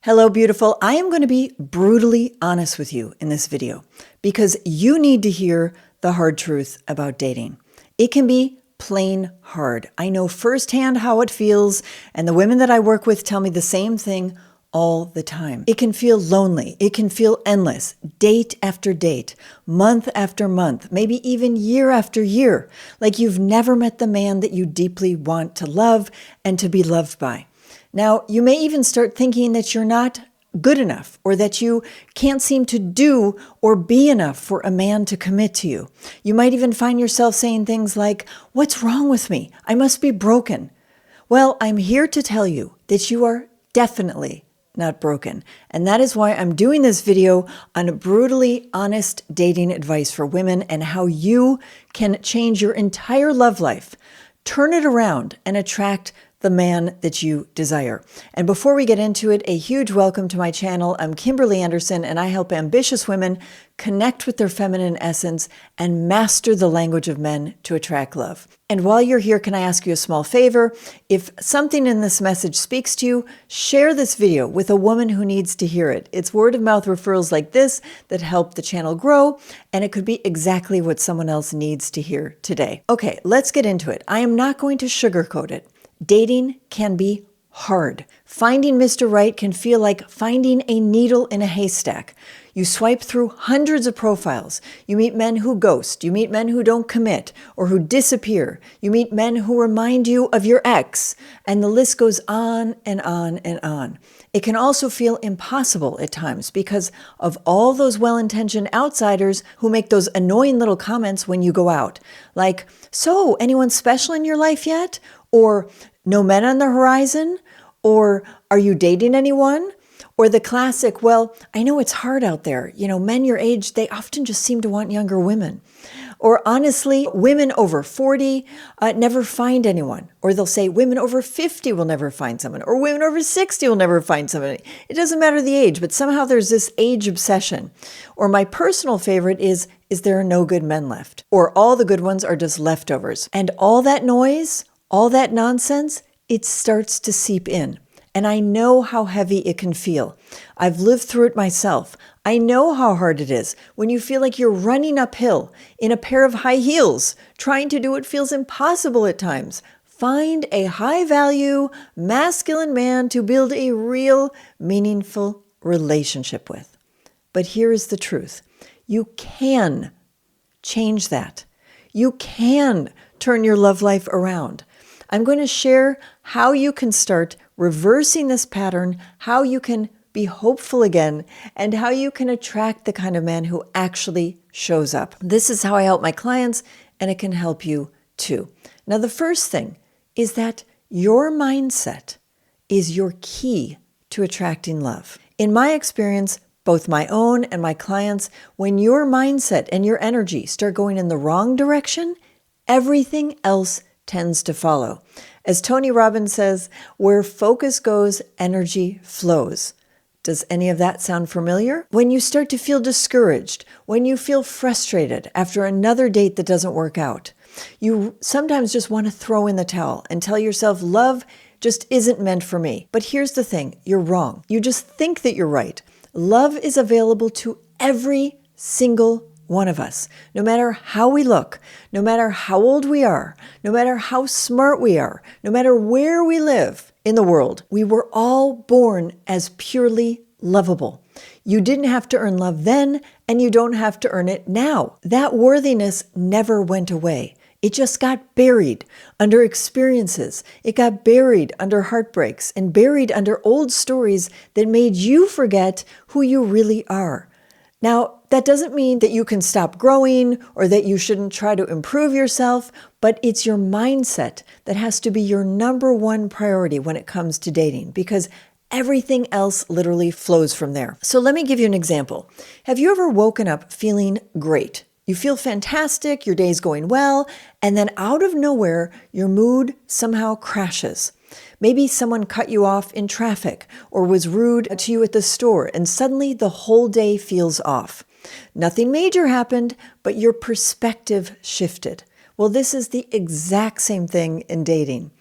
Hello, beautiful. I am going to be brutally honest with you in this video because you need to hear the hard truth about dating. It can be plain hard. I know firsthand how it feels, and the women that I work with tell me the same thing all the time. It can feel lonely. It can feel endless, date after date, month after month, maybe even year after year, like you've never met the man that you deeply want to love and to be loved by. Now, you may even start thinking that you're not good enough or that you can't seem to do or be enough for a man to commit to you. You might even find yourself saying things like, "What's wrong with me? I must be broken." Well, I'm here to tell you that you are definitely not broken. And that is why I'm doing this video on brutally honest dating advice for women and how you can change your entire love life, turn it around, and attract the man that you desire. And before we get into it, a huge welcome to my channel. I'm Kimberly Anderson, and I help ambitious women connect with their feminine essence and master the language of men to attract love. And while you're here, can I ask you a small favor? If something in this message speaks to you, share this video with a woman who needs to hear it. It's word of mouth referrals like this that help the channel grow, and it could be exactly what someone else needs to hear today. Okay, let's get into it. I am not going to sugarcoat it. Dating can be hard. Finding Mr. Right can feel like finding a needle in a haystack. You swipe through hundreds of profiles. You meet men who ghost. You meet men who don't commit or who disappear. You meet men who remind you of your ex. And the list goes on and on and on. It can also feel impossible at times because of all those well-intentioned outsiders who make those annoying little comments when you go out. Like, "So, anyone special in your life yet?" Or "No men on the horizon?" Or "Are you dating anyone?" Or the classic, "Well, I know it's hard out there. You know, men your age, they often just seem to want younger women." Or honestly, women over 40 never find anyone. Or they'll say women over 50 will never find someone. Or women over 60 will never find somebody. It doesn't matter the age, but somehow there's this age obsession. Or my personal favorite is there no good men left? Or all the good ones are just leftovers. And all that noise, all that nonsense, it starts to seep in. And I know how heavy it can feel. I've lived through it myself. I know how hard it is when you feel like you're running uphill in a pair of high heels, trying to do what feels impossible at times. Find a high-value, masculine man to build a real, meaningful relationship with. But here is the truth. You can change that. You can turn your love life around. I'm going to share how you can start reversing this pattern, how you can be hopeful again, and how you can attract the kind of man who actually shows up. This is how I help my clients, and it can help you too. Now, the first thing is that your mindset is your key to attracting love. In my experience, both my own and my clients, when your mindset and your energy start going in the wrong direction, everything else tends to follow. As Tony Robbins says, where focus goes, energy flows. Does any of that sound familiar? When you start to feel discouraged, when you feel frustrated after another date that doesn't work out, you sometimes just want to throw in the towel and tell yourself, love just isn't meant for me. But here's the thing, you're wrong. You just think that you're right. Love is available to every single one of us, no matter how we look, no matter how old we are, no matter how smart we are, no matter where we live in the world, we were all born as purely lovable. You didn't have to earn love then, and you don't have to earn it now. That worthiness never went away. It just got buried under experiences. It got buried under heartbreaks and buried under old stories that made you forget who you really are. Now, that doesn't mean that you can stop growing or that you shouldn't try to improve yourself, but it's your mindset that has to be your number one priority when it comes to dating, because everything else literally flows from there. So let me give you an example. Have you ever woken up feeling great? You feel fantastic, your day's going well, and then out of nowhere, your mood somehow crashes. Maybe someone cut you off in traffic or was rude to you at the store, and suddenly the whole day feels off. Nothing major happened, but your perspective shifted. Well, this is the exact same thing in dating.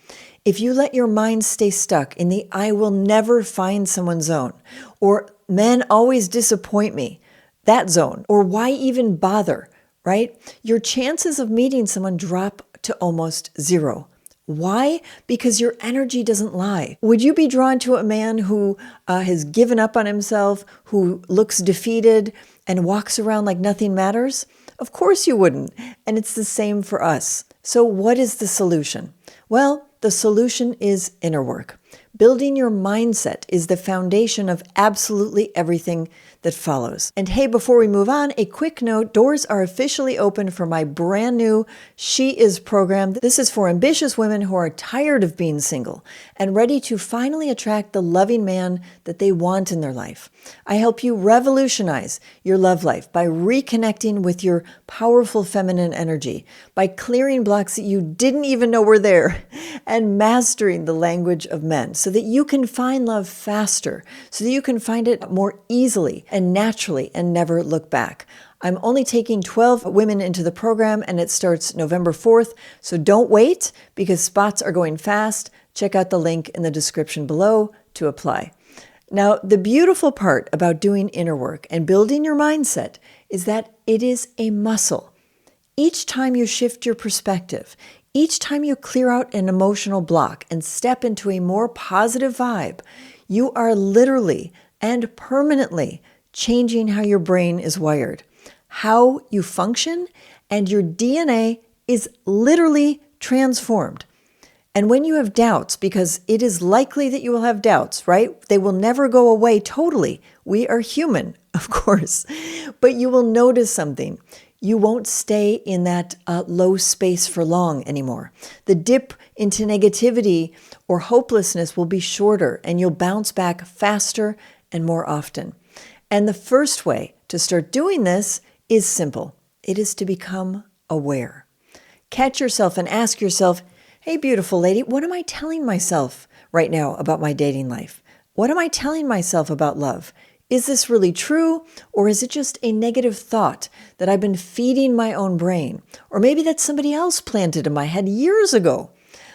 If you let your mind stay stuck in the "I will never find someone" zone, or "men always disappoint me," that zone, or "why even bother," right? Your chances of meeting someone drop to almost zero. Why? Because your energy doesn't lie. Would you be drawn to a man who has given up on himself, who looks defeated and walks around like nothing matters? Of course you wouldn't. And it's the same for us. So what is the solution? Well, the solution is inner work. Building your mindset is the foundation of absolutely everything that follows. And hey, before we move on, a quick note, doors are officially open for my brand new She Is program. This is for ambitious women who are tired of being single and ready to finally attract the loving man that they want in their life. I help you revolutionize your love life by reconnecting with your powerful feminine energy, by clearing blocks that you didn't even know were there, and mastering the language of men so that you can find love faster, so that you can find it more easily and naturally and never look back. I'm only taking 12 women into the program, and it starts November 4th, so don't wait because spots are going fast. Check out the link in the description below to apply. Now, the beautiful part about doing inner work and building your mindset is that it is a muscle. Each time you shift your perspective, each time you clear out an emotional block and step into a more positive vibe, you are literally and permanently changing how your brain is wired, how you function, and your DNA is literally transformed. And when you have doubts, because it is likely that you will have doubts, right? They will never go away totally. We are human, of course. But you will notice something. You won't stay in that low space for long anymore. The dip into negativity or hopelessness will be shorter, and you'll bounce back faster and more often. And the first way to start doing this is simple. It is to become aware. Catch yourself and ask yourself, hey, beautiful lady, what am I telling myself right now about my dating life? What am I telling myself about love? Is this really true, or is it just a negative thought that I've been feeding my own brain? Or maybe that somebody else planted in my head years ago.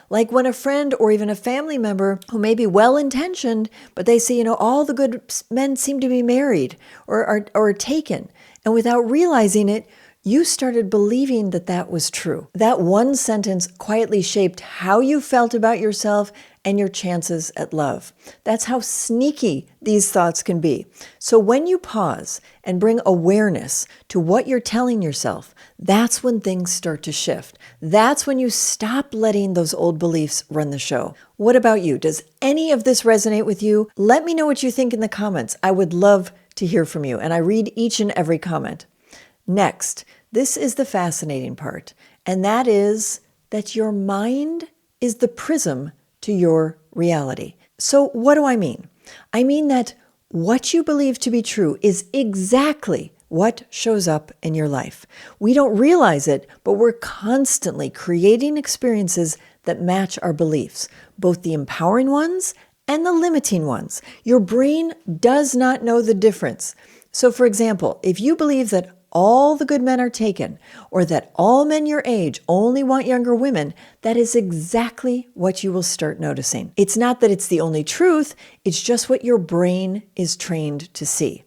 Like when a friend or even a family member who may be well-intentioned, but they say, all the good men seem to be married or are taken. And without realizing it, you started believing that that was true. That one sentence quietly shaped how you felt about yourself and your chances at love. That's how sneaky these thoughts can be. So when you pause and bring awareness to what you're telling yourself, that's when things start to shift. That's when you stop letting those old beliefs run the show. What about you? Does any of this resonate with you? Let me know what you think in the comments. I would love to hear from you, and I read each and every comment. Next, this is the fascinating part, and that is that your mind is the prism to your reality. So what do I mean? I mean that what you believe to be true is exactly what shows up in your life. We don't realize it, but we're constantly creating experiences that match our beliefs, both the empowering ones and the limiting ones. Your brain does not know the difference. So for example, if you believe that all the good men are taken, or that all men your age only want younger women, that is exactly what you will start noticing. It's not that it's the only truth, it's just what your brain is trained to see.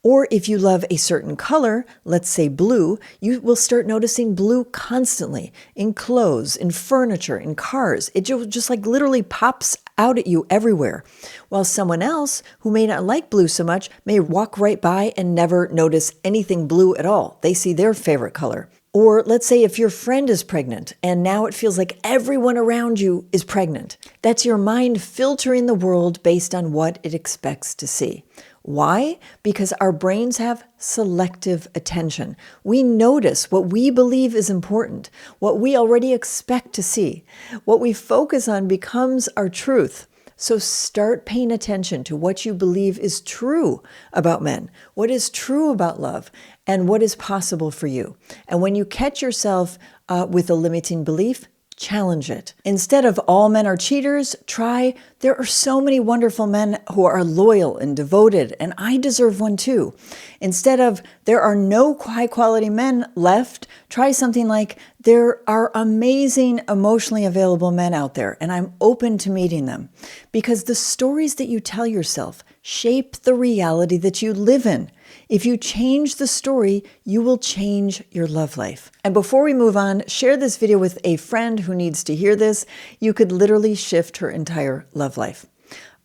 Or if you love a certain color, let's say blue, you will start noticing blue constantly in clothes, in furniture, in cars. It just like literally pops out at you everywhere. While someone else who may not like blue so much may walk right by and never notice anything blue at all. They see their favorite color. Or let's say if your friend is pregnant and now it feels like everyone around you is pregnant. That's your mind filtering the world based on what it expects to see. Why? Because our brains have selective attention. We notice what we believe is important, what we already expect to see. What we focus on becomes our truth. So start paying attention to what you believe is true about men, what is true about love, and what is possible for you. And when you catch yourself with a limiting belief, challenge it. Instead of all men are cheaters, try there are so many wonderful men who are loyal and devoted, and I deserve one too. Instead of there are no high-quality men left, try something like there are amazing emotionally available men out there, and I'm open to meeting them. Because the stories that you tell yourself shape the reality that you live in. If you change the story, you will change your love life. And before we move on, share this video with a friend who needs to hear this. You could literally shift her entire love life.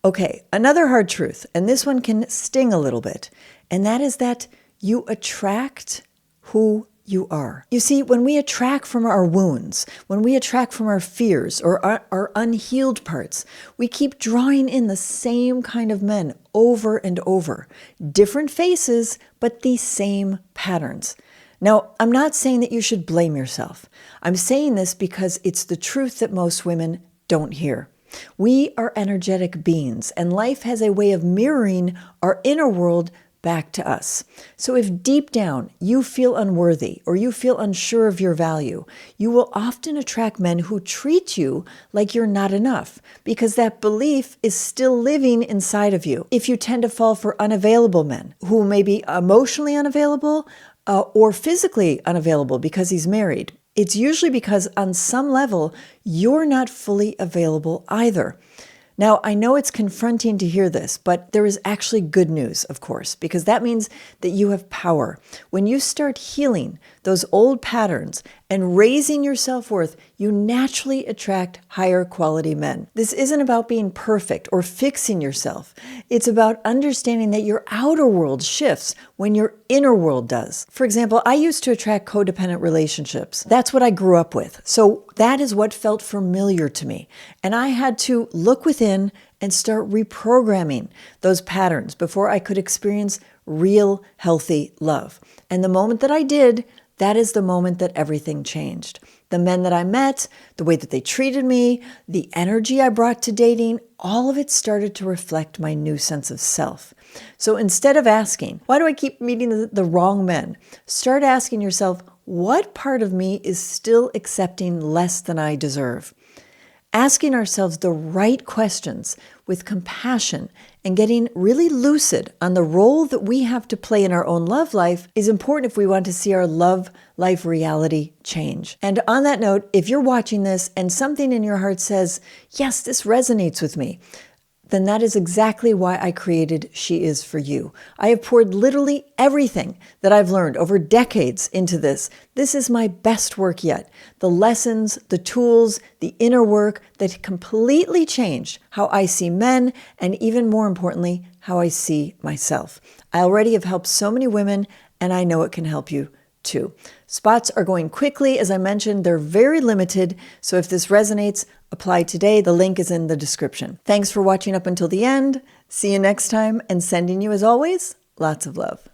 Okay, another hard truth, and this one can sting a little bit, and that is that you attract who you are. You see, when we attract from our wounds, when we attract from our fears or our unhealed parts, we keep drawing in the same kind of men over and over. Different faces, but the same patterns. Now, I'm not saying that you should blame yourself. I'm saying this because it's the truth that most women don't hear. We are energetic beings, and life has a way of mirroring our inner world back to us. So if deep down you feel unworthy or you feel unsure of your value, you will often attract men who treat you like you're not enough because that belief is still living inside of you. If you tend to fall for unavailable men who may be emotionally unavailable or physically unavailable because he's married, it's usually because on some level you're not fully available either. Now, I know it's confronting to hear this, but there is actually good news, of course, because that means that you have power. When you start healing those old patterns and raising your self-worth, you naturally attract higher quality men. This isn't about being perfect or fixing yourself. It's about understanding that your outer world shifts when your inner world does. For example, I used to attract codependent relationships. That's what I grew up with. So that is what felt familiar to me. And I had to look within and start reprogramming those patterns before I could experience real, healthy love. And the moment that I did, that is the moment that everything changed. The men that I met, the way that they treated me, the energy I brought to dating, all of it started to reflect my new sense of self. So instead of asking, why do I keep meeting the wrong men? Start asking yourself, what part of me is still accepting less than I deserve? Asking ourselves the right questions with compassion and getting really lucid on the role that we have to play in our own love life is important if we want to see our love life reality change. And on that note, if you're watching this and something in your heart says, yes, this resonates with me, then that is exactly why I created She Is For You. I have poured literally everything that I've learned over decades into this. This is my best work yet. The lessons, the tools, the inner work that completely changed how I see men and even more importantly, how I see myself. I already have helped so many women and I know it can help you too. Spots are going quickly. As I mentioned, they're very limited. So if this resonates, apply today. The link is in the description. Thanks for watching up until the end. See you next time and sending you, as always, lots of love.